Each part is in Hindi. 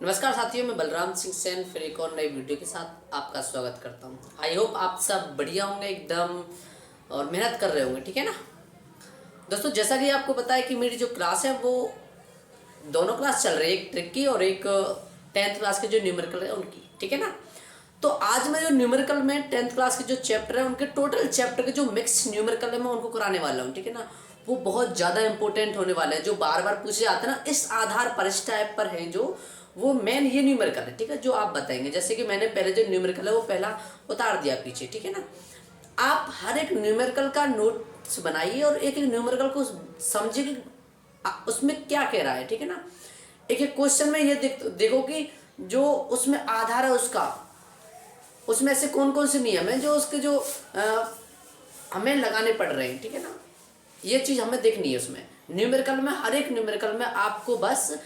नमस्कार साथियों, मैं बलराम सिंह सेन फिर एक और नई वीडियो के साथ आपका स्वागत करता हूं। आई होप आप सब बढ़िया होंगे एकदम और मेहनत कर रहे होंगे, ठीक है ना दोस्तों। जैसा कि आपको पता है कि मेरी जो क्लास है वो दोनों क्लास चल रही है, एक ट्रिक की और एक 10th क्लास के जो न्यूमेरिकल है उनकी, ठीक है ना। तो आज मैं जो न्यूमेरिकल में 10th क्लास के जो चैप्टर है उनके टोटल चैप्टर के जो मिक्स न्यूमेरिकल है मैं उनको कराने वाला हूँ, ठीक है ना। वो बहुत ज़्यादा इंपॉर्टेंट होने वाले हैं, जो बार बार पूछे जाते हैं ना, इस आधार पर इस टाइप पर है जो वो मेन ये न्यूमेरिकल है, ठीक है, जो आप बताएंगे। जैसे कि मैंने पहले जो न्यूमेरिकल है वो पहला उतार दिया पीछे, ठीक है ना। आप हर एक न्यूमेरिकल का नोट्स बनाइए और एक एक न्यूमेरिकल को समझिए कि उसमें क्या कह रहा है, ठीक है ना। एक एक क्वेश्चन में ये देखो कि जो उसमें आधार है उसका, उसमें ऐसे कौन कौन से नियम है जो उसके जो हमें लगाने पड़ रहे हैं, ठीक है ना। ये चीज़ हमें देखनी है उसमें न्यूमेरिकल में। हर एक न्यूमेरिकल में आपको बस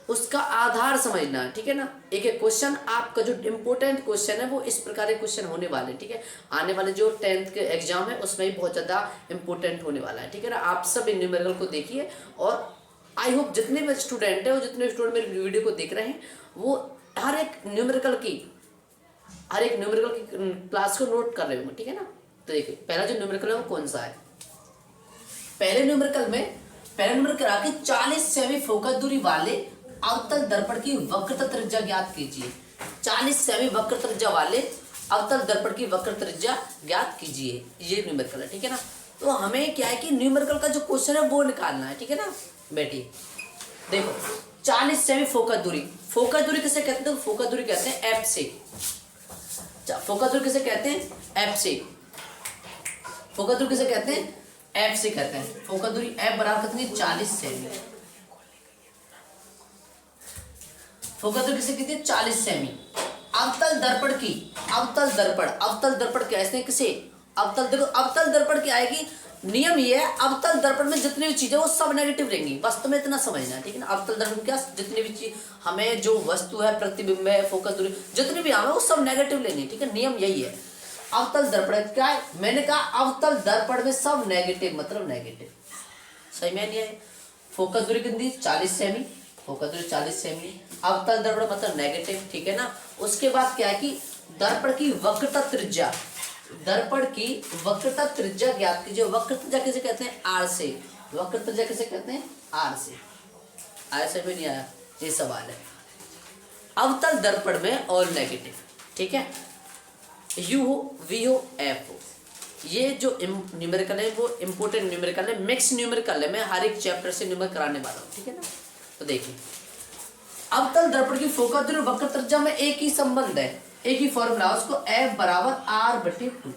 उसका आधार समझना है, ठीक है ना। एक एक क्वेश्चन आपका जो इम्पोर्टेंट क्वेश्चन है वो इस प्रकार के क्वेश्चन होने वाले, ठीक है। आने वाले जो 10th के एग्जाम है उसमें भी बहुत ज़्यादा इंपॉर्टेंट होने वाला है, ठीक है ना। आप सब इन न्यूमेरिकल को देखिए और आई होप जितने भी स्टूडेंट है और जितने भी स्टूडेंट मेरी वीडियो को देख रहे हैं वो हर एक न्यूमेरिकल की क्लास को नोट कर रहे होंगे, ठीक है ना। तो देखिए पहला जो न्यूमेरिकल है वो कौन सा है। पहले न्यूमेरिकल आके 40 सेमी फोकस दूरी वाले अवतल दर्पण की वक्रता त्रिज्या ज्ञात कीजिए। 40 सेमी वक्र त्रिज्या वाले अवतल दर्पण की वक्र त्रिज्या ज्ञात कीजिए, ये न्यूमेरिकल है, ठीक है ना। तो हमें क्या है कि न्यूमेरिकल का जो क्वेश्चन है वो निकालना है, ठीक है ना। बैठिए देखो 40 सेमी फोकस दूरी किसे कहते हैं? फोकस दूरी कहते हैं एफ से। फोकस दूरी किसे कहते हैं? एफ से। फोकस दूरी किसे कहते हैं? एफ से कहते हैं। फोकस दूरी एफ बराबर कितनी? 40 सेमी। फोकस दूरी किसे कहते हैं? 40 सेमी। अवतल दर्पण कहते हैं किसे? अवतल दर्पण क्या आएगी? नियम ये है, अवतल दर्पण में जितनी भी चीजें वो सब नेगेटिव रहेंगी, बस तुम्हें इतना समझना है, ठीक है ना। अवतल दर्पण क्या, जितनी भी चीज हमें जो वस्तु है, प्रतिबिंब है, फोकस दूरी जितनी भी हमें वो सब नेगेटिव लेनी है, ठीक है। नियम यही है। अवतल दर्पण क्या है? मैंने कहा अवतल दर्पण में सब नेगेटिव, मतलब नेगेटिव, सही में नहीं है। फोकस दूरी कितनी? 40 सेमी। फोकस दूरी 40 सेमी, अवतल दर्पण मतलब नेगेटिव, ठीक है ना। उसके बाद क्या है कि दर्पण की वक्रता त्रिज्या ज्ञात कीजिए। वक्र त्रिज्या किसे कहते हैं? आर से। वक्र त्रिज्या किसे कहते हैं? आर से। आर से भी नहीं आया, ये सवाल है। अवतल दर्पण में और नेगेटिव, ठीक है। यू हो, वी हो, एफ हो, ये जो न्यूमेरिकल है वो इंपोर्टेंट न्यूमेरिकल है, मिक्स न्यूमेरिकल है। मैं हर एक चैप्टर से न्यूमेरिकल कराने वाला हूँ, ठीक है ना। तो देखिए अवतल दर्पण की फोकस दूरी वक्र त्रिज्या में एक ही संबंध है, एक ही फॉर्मूला, उसको F बराबर R/2।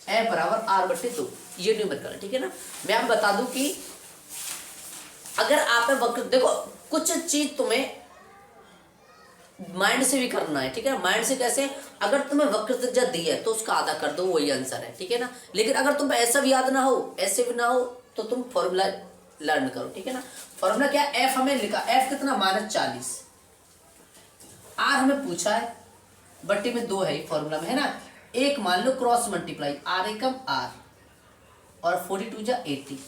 F बराबर R/2, ये न्यूमेरिकल है, ठीक है ना। मैं आपको बता दूं कि अगर आप वक्र, देखो कुछ चीज तुम्हें माइंड से भी करना है, ठीक है। माइंड से कैसे? अगर तुम्हें वक्र त्रिज्या दी है तो उसका आधा कर दो, वही आंसर है, ठीक है ना। लेकिन अगर तुम्हें ऐसा भी याद ना हो, ऐसे भी ना हो, तो तुम फॉर्मूला लर्न करो, ठीक है ना। फॉर्मूला क्या? F हमें लिखा, F कितना? -40। R हमें पूछा है, बट्टी में 2 है फॉर्मूला में, है ना। एक मान लो क्रॉस मल्टीप्लाई, R एकम R और 42 जा 80,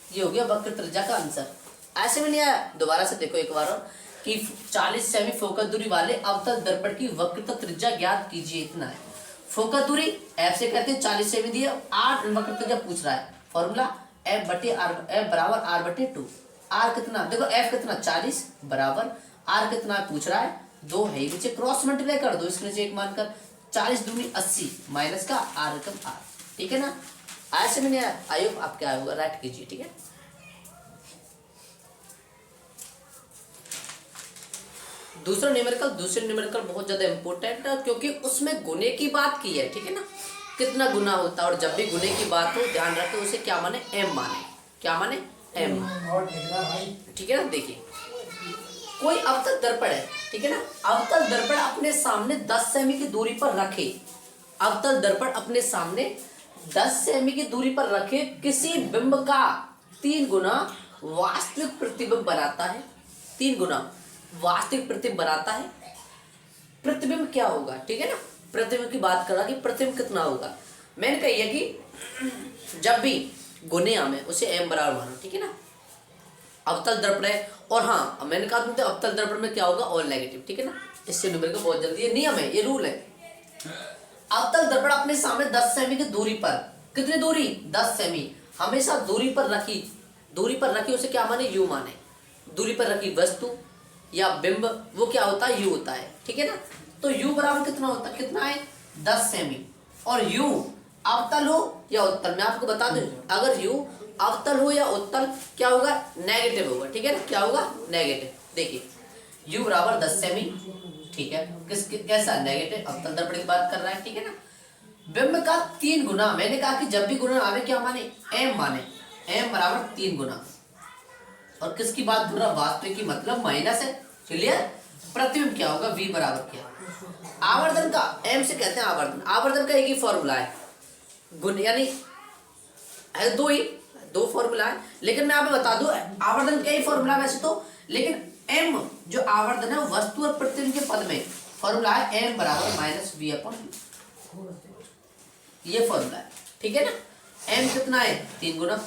ये हो गया वक्र त्रिज्या का आंसर। ऐसे में नहीं आया, दोबारा से देखो एक बार और कि 40 सेमी फोकस दूरी वाले अवतल दर्पण की वक्रता त्रिज्या ज्ञात कीजिए, इतना है। फोकस दूरी F से कहते हैं, 40 सेमी दिए, R वक्र त्रिज्या पूछ रहा है। फॉर्मूला F बराबर R/2। R कितना? देखो F कितना? 40 बराबर R कितना पूछ रहा है? 2 है, नीचे क्रॉस मल्टीप्लाई कर दो, इसके नीचे 1 मानकर 40 दूनी 80 माइनस का R एकम R, ठीक है ना। ऐसे में नहीं आया, आई होप आप क्या होगा राइट कीजिए, ठीक है। दूसरे न्यूमेरिकल बहुत ज्यादा इंपॉर्टेंट है क्योंकि उसमें गुने की बात की है, ठीक है ना। कितना गुना होता है, और जब भी गुने की बात हो ध्यान रखें उसे क्या माने? M माने। क्या माने? M, ठीक है ना। देखिए कोई अवतल दर्पण है, ठीक है ना। अवतल दर्पण अपने सामने 10 सेमी की दूरी पर रखे। अवतल दर्पण अपने सामने 10 सेमी की दूरी पर रखे किसी बिंब का 3 गुना वास्तविक प्रतिबिंब बनाता है। 3 गुना वास्तविक प्रतिबिंब बनाता है। प्रतिबिंब क्या होगा, ठीक है ना। प्रतिबिंब की बात करा कि प्रतिबिंब कितना होगा। मैंने कही है कि जब भी गुने में उसे M बराबर मानो, ठीक है ना। अवतल दर्पण है। और हाँ, मैंने कहा तुमसे अवतल दर्पण में क्या होगा, ऑल नेगेटिव, ठीक है ना। इससे न्यूमेरिकल बहुत जल्दी, ये नियम है, ये रूल है। अवतल दर्पण अपने सामने 10 सेमी की दूरी पर, कितनी दूरी, 10 सेमी, हमेशा दूरी पर रखी उसे क्या माने, यू माने। दूरी पर रखी वस्तु या बिंब वो क्या होता है, यू होता है, ठीक है ना। तो यू बराबर कितना होता है, कितना है, 10 सेमी। और यू अवतल हो या उत्तल, मैं आपको बता दूं, अगर यू अवतल हो या उत्तल क्या होगा, नेगेटिव होगा, ठीक है ना, क्या होगा, नेगेटिव। देखिए यू बराबर 10 सेमी, ठीक है, कैसा, नेगेटिव, अवतल दर्पण की बात कर रहा है, ठीक है ना। बिंब का 3 गुना, मैंने कहा कि जब भी गुना आवे क्या माने, एम माने, एम बराबर 3 गुना। और किसकी बात कर रहा, वास्तविक की, मतलब माइनस है, क्लियर। प्रतिबिंब क्या होगा, वी बराबर क्या, आवर्धन का, एम से कहते हैं आवर्धन, आवर्धन का एक ही फॉर्मूला है, गुण, यानी है दो फॉर्मूला है, लेकिन मैं आपको बता दूं आवर्धन का ही फॉर्मूला वैसे तो, लेकिन एम जो आवर्धन है वस्तु और प्रतिबिंब के पद में फॉर्मूला है, एम बराबर माइनस वी अपॉन, ये फॉर्मूला है, ठीक है ना। एम कितना है, 3 गुना,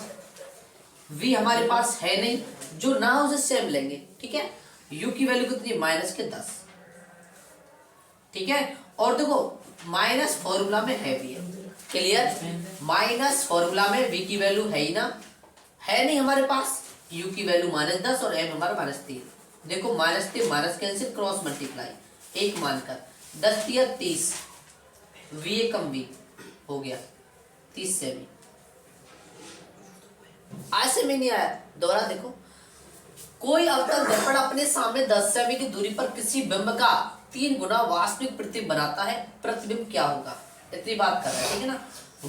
वी हमारे पास है नहीं, जो ना हो उसे सेम लेंगे, ठीक है। यू की वैल्यू कितनी है, माइनस के 10, ठीक है। और देखो माइनस फॉर्मूला में है भी है, क्लियर, माइनस फॉर्मूला में वी की वैल्यू है ही ना, है नहीं हमारे पास, यू की वैल्यू -10 और एम हमारा -3। देखो -3 माइनस कैंसिल, क्रॉस मल्टीप्लाई, एक मानकर 10 या 30, वी ए कम वी हो गया 30 सेमी। ऐसे में नहीं आया, दोबारा देखो, कोई अवतल दर्पण अपने सामने 10 सेमी की दूरी पर किसी बिंब का 3 गुना वास्तविक प्रतिबिंब बनाता है, प्रतिबिंब क्या होगा, इतनी बात कर रहे हैं, ठीक है ना।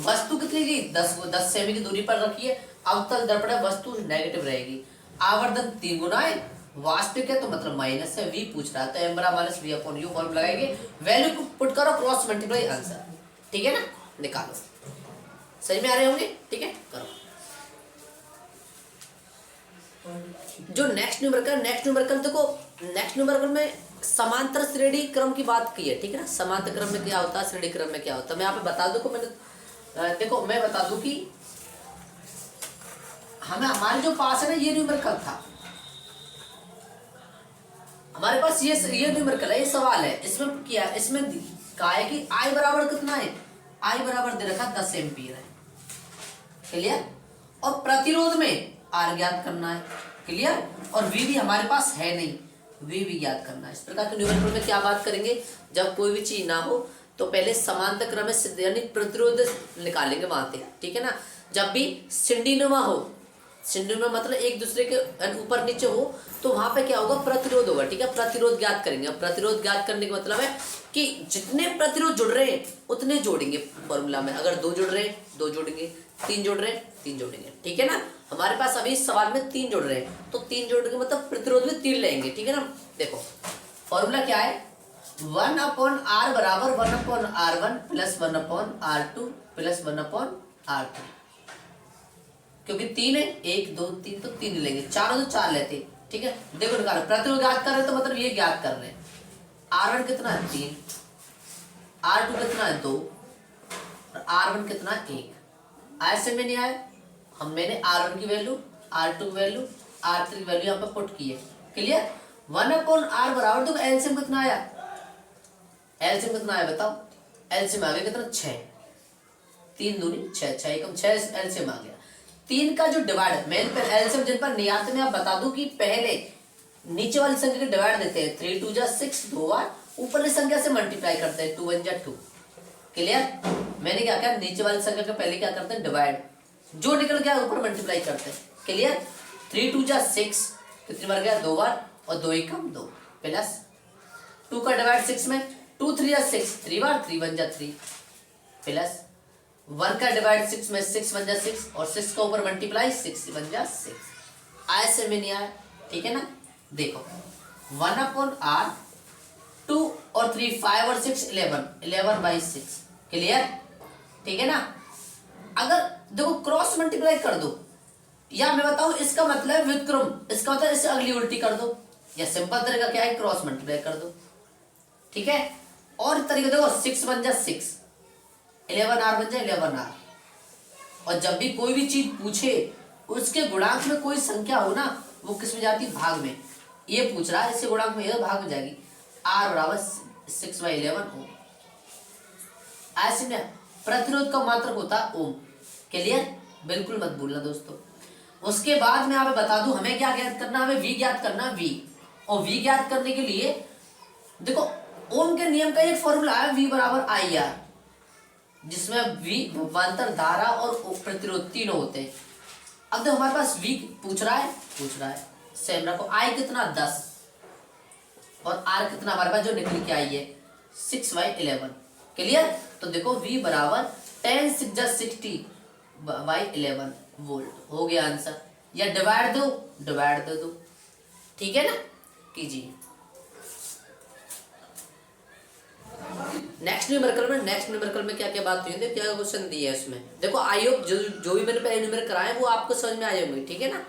वस्तु कितनी की, 10 सेमी की दूरी पर रखी है, अवतल दर्पण है, वस्तु नेगेटिव रहेगी, आवर्धन 3 गुना है, वास्तविक है तो मतलब माइनस है, वी पूछ रहा है, तो एम बराबर minus v upon u formula लगाएंगे, वैल्यू को पुट करो, क्रॉस मल्टीप्लाई, आंसर, ठीक है ना, निकालो। सही में आ रहे होंगे, ठीक है, करो। जो नेक्स्ट न्यूमेरिकल देखो, नेक्स्ट न्यूमेरिकल में समांतर श्रेणी क्रम की बात की है, ठीक है ना। समांतर क्रम में क्या होता है, श्रेणी क्रम में क्या होता है, मैं यहाँ पे बता दूं को, मैं बता दूं कि हमें हमारे जो पास है ना ये न्यूमेरिकल था, हमारे पास ये न्यूमेरिकल है, ये सवाल है, इसमें क्या, इसमें कहा है कि आई बराबर कितना है, आई बराबर दे रखा 10 एम्पीयर है, क्लियर। और प्रतिरोध में आर ज्ञात करना है, क्लियर। और वी भी हमारे पास है नहीं, वी भी ज्ञात करना है। इस प्रकार के न्यूमेरिकल में क्या बात करेंगे, जब कोई भी चीज ना हो तो पहले समांतर क्रम में यानी प्रतिरोध निकालेंगे वहां से, ठीक है ना। जब भी सिंडीनुमा हो, सिंडीनुमा मतलब एक दूसरे के ऊपर नीचे हो, तो वहां पे क्या होगा, प्रतिरोध होगा, ठीक है। प्रतिरोध ज्ञात करेंगे। प्रतिरोध ज्ञात करने का मतलब है कि जितने प्रतिरोध जुड़ रहे हैं उतने जोड़ेंगे फॉर्मूला में, अगर 2 जुड़ रहे हैं 2 जोड़ेंगे, 3 जुड़ रहे हैं 3 जोड़ेंगे, ठीक है ना। हमारे पास अभी इस सवाल में 3 जुड़ रहे हैं, तो 3 जोड़ेंगे मतलब प्रतिरोध में 3 लेंगे, ठीक है ना। देखो फॉर्मूला क्या है, 1/r बराबर 1/r1 plus 1/r2 plus 1/r3, क्योंकि 3 है, 1 2 3 तो 3 लेंगे, चारों तो 4 लेते, ठीक है। देखो निकालो, प्रतिरोध ज्ञात कर रहे हैं तो मतलब ये ज्ञात कर रहे हैं, R1 कितना है 3, R2 कितना है 2 और R1 कितना है 1। ऐसे में नहीं आया, मैंने R1 की वैल्यू, R2 की वैल्यू, R3 की वैल्यू यहाँ पे पुट की है, क्लियर। 1/r बराबर, देखो एलसीएम कितना आया, एलसीएम कितना आया बताओ, एलसीएम आ गया कितना 6, 3 दूनी 6, 6 एकम 6 एलसीएम आ गया। 3 का जो डिवाइड, मेन पर एलसीएम जिन पर नियत में आप बता दूं कि पहले नीचे वाली संख्या के डिवाइड देते हैं, 3 2 जा 6 2 बार, ऊपर वाली संख्या से मल्टीप्लाई करते हैं, 2 1 जा 2, क्लियर। मैंने क्या किया, नीचे वाली संख्या का पहले क्या करते हैं डिवाइड, जो निकल गया ऊपर मल्टीप्लाई करते हैं, क्लियर। 3 2 जा 6 कितनी बार गया 2 बार, और 2 एकम 2 प्लस 2 का डिवाइड 6 में, 2 3 जा 6 3 बार, 3 1 जा 3 प्लस 1 का डिवाइड 6 में, 6 1 जा 6 और 6 का ऊपर मल्टीप्लाई 6 1 जा 6, ऐसे में नहीं आया, ठीक है ना। देखो 1/r 2 और 3 5 और 6 11/6, क्लियर, ठीक है ना। अगर देखो क्रॉस मल्टीप्लाई कर दो, या मैं बताऊं इसका मतलब व्युत्क्रम, इसका मतलब इससे अगली उल्टी कर दो, या सिंपल तरीका क्या है, क्रॉस मल्टीप्लाई कर दो, ठीक है। और तरीका देखो 6 1 जा 6, 11r बन जाए 11r। और जब भी कोई भी चीज पूछे उसके गुणांक में कोई संख्या हो ना, वो किस में जाती है, भाग में। ये पूछ रहा है, इससे गुणांक में ये भाग में जाएगी, R बराबर 6/11 ओम। ऐसे में प्रतिरोध का मात्रक होता है ओम। क्लियर, बिल्कुल मत भूलना दोस्तों। उसके बाद मैं आप बता दूं हमें क्या ज्ञात करना, हमें V ज्ञात करना, V। और V ज्ञात करने के लिए देखो ओम के नियम का एक फॉर्मूला है, V बराबर IR, जिसमें V विभवांतर धारा और प्रतिरोध तीनों होते हैं। अब देखो हमारे पास V पूछ रहा है सेम रखो, I कितना 10 और R कितना हमारे पास जो निकल के आई है 6/11। क्लियर, तो देखो V बराबर 10 6 60/11 वोल्ट हो गया आंसर। या डिवाइड दे दो, ठीक है ना, कीजिए। नेक्स्ट न्यूमेरिकल में क्या क्या बात हुई है, क्या क्वेश्चन दिया है इसमें। देखो आई होप जो भी मैंने पहले न्यूमेरिकल कराए वो आपको समझ में आ जाएंगे, ठीक है ना।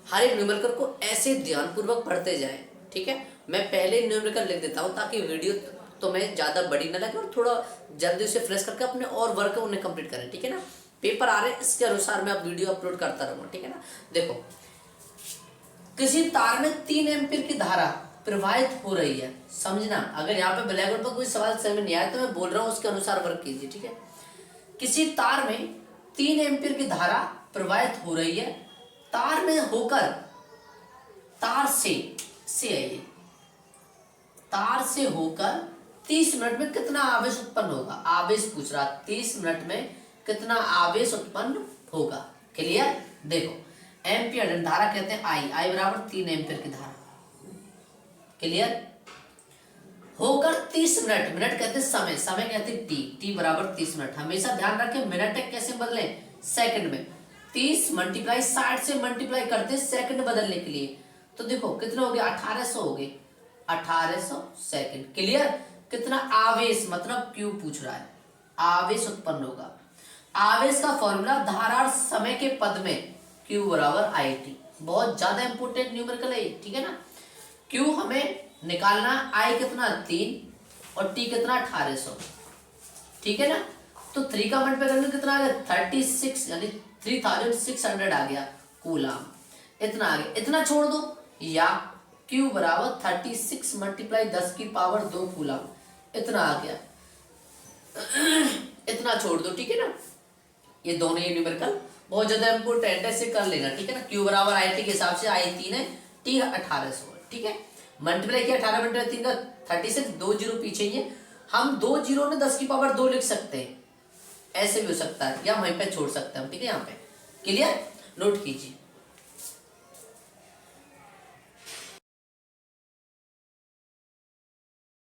हर एक न्यूमेरिकल को ऐसे ध्यानपूर्वक पढ़ते जाएं, ठीक है। मैं पहले न्यूमेरिकल लिख देता हूँ ताकि वीडियो तो मैं ज़्यादा बड़ी ना लगे और थोड़ा जल्दी उसे फ्रेश करके अपने और वर्क उन्हें कंप्लीट करें, ठीक है ना। पेपर आ रहे हैं, इसके अनुसार मैं अब वीडियो अपलोड करता रहूँगा, ठीक है ना। देखो किसी तार में 3 एम्पीयर की धारा प्रवाहित हो रही है, समझना। अगर यहाँ पे ब्लैक बोर्ड पर कोई सवाल समझ में नहीं आया तो मैं बोल रहा हूँ उसके अनुसार वर्क कीजिए, ठीक है। किसी तार में 3 एम्पीयर की धारा प्रवाहित हो रही है, तार में होकर तार से होकर 30 मिनट में कितना आवेश उत्पन्न होगा। आवेश पूछ रहा, 30 मिनट में कितना आवेश उत्पन्न होगा। क्लियर, देखो एम्पियर धारा कहते हैं आई बराबर 3 एम्पियर की धारा। क्लियर, होकर 30 मिनट कहते हैं समय कहते हैं टी बराबर 30 मिनट। हमेशा ध्यान रखें मिनट कैसे बदले, सेकंड में। 30 मल्टीप्लाई 60 से मल्टीप्लाई करते हैं सेकंड बदलने के लिए, तो देखो कितने हो गए, 1800 हो गए, 1800 सेकंड। क्लियर, कितना आवेश मतलब क्यू पूछ रहा है, आवेश उत्पन्न होगा। आवेश का फॉर्मूला धारा और समय के पद में Q बराबर IT। बहुत ज्यादा इंपोर्टेंट न्यूमेरिकल है, ठीक है ना। Q हमें निकालना, I कितना 3 और T कितना 1800, ठीक है ना। तो 3 का मल्टीप्लाई कितना आ गया 36, यानी 3600 आ गया कूलम, इतना आ गया। इतना छोड़ दो, या Q बराबर 36 मल्टीप्लाई 10 की पावर 2 कूलम, इतना आ गया। इतना छोड़ दो, ठीक है ना। ये दोनों ही न्यूमेरिकल बहुत ज्यादा इंपोर्टेंट है, इसे कर लेना, ठीक है ना। Q बराबर IT के हिसाब से I 3 है, T 1800, ठीक है। मल्टीप्लाई किया 18 मल्टीप्लाई 3 का 36, 2 जीरो पीछे ही है। हम 2 जीरो ने 10 की पावर 2 लिख सकते हैं, ऐसे भी हो सकता है, या वहीं पे छोड़ सकते हैं, ठीक है। यहाँ पे क्लियर, नोट कीजिए।